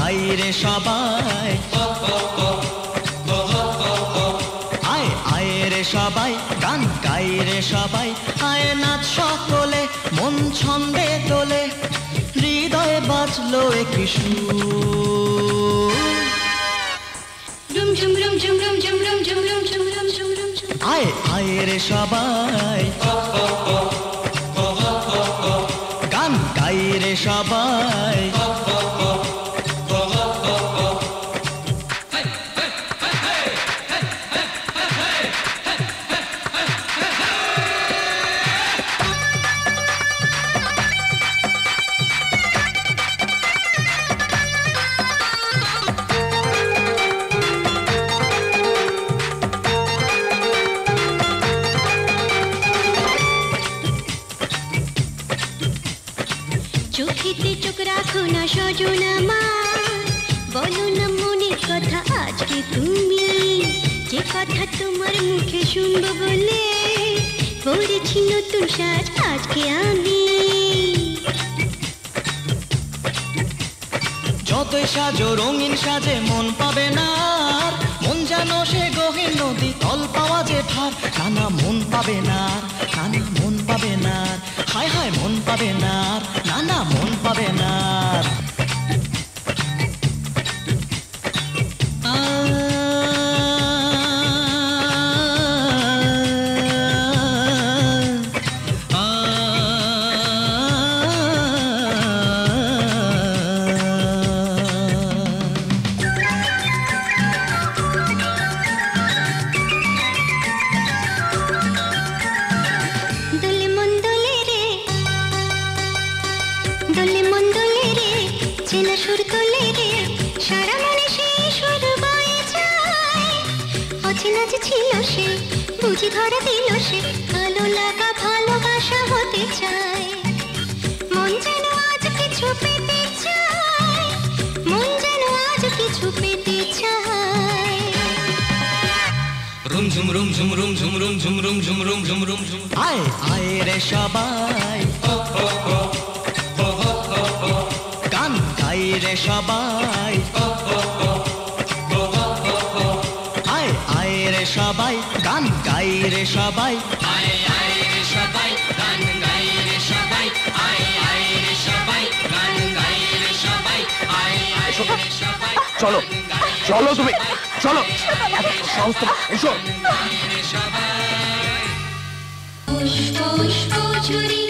গাই রে সবাই, আয় আয় রে সবাই, গান গাই রে সবাই, আয় নাচ সকলে, মন ছন্দে তোলে, হৃদয়ে বাজলো একই সুর। রুম ঝুম রুম ঝুম রুম ঝুম রুম ঝুম রুম ঝুম রুম ঝুম রুম ঝুম। আয় আয় রে সবাই, গান গাই রে সবাই। চোখেতে চোখ রাখো না সজন আমার, বলো না মনের কথা আজকে তুমি, যে কথা তোমার মুখে শুনবো বলে পড়েছি নতুন সাজ আজকে আমি। যতই সাজো রঙিন সাজে মন পাবে না, মন যেন সে গহীন নদী, তল পাওয়া যে ভার, নানা মন পাবে না, নানা মন পাবে না, হায় হায় মন পাবে না, নানা মন পাবে না। দোলে মন দোলে রে, চেনা সুর তোলে রে, সারা মনে সেই সুর বয়ে যায়। অচেনা যে ছিল সে, বুঝি ধরা দিল সে, ভালো লাগা ভালোবাসা হতে চায়। মন যেন আজ কিছু পেতে চায়, মন যেন আজ কিছু পেতে চায়। রুম ঝুম রুম ঝুম রুম ঝুম রুম ঝুম রুম ঝুম রুম ঝুম রুম ঝুম। আয় আয় রে সবাই, গান গাই রে সবাই, আয় আয় রে সবাই, গান গাই রে সবাই, আয় আয় রে সবাই, গান গাই রে সবাই, আয় আয় রে সবাই, গান গাই রে সবাই, আয় আয় রে সবাই। চলো চলো তুমি চলো, সাহস তো এসো। পুষ্প পুষ্প ঝুরি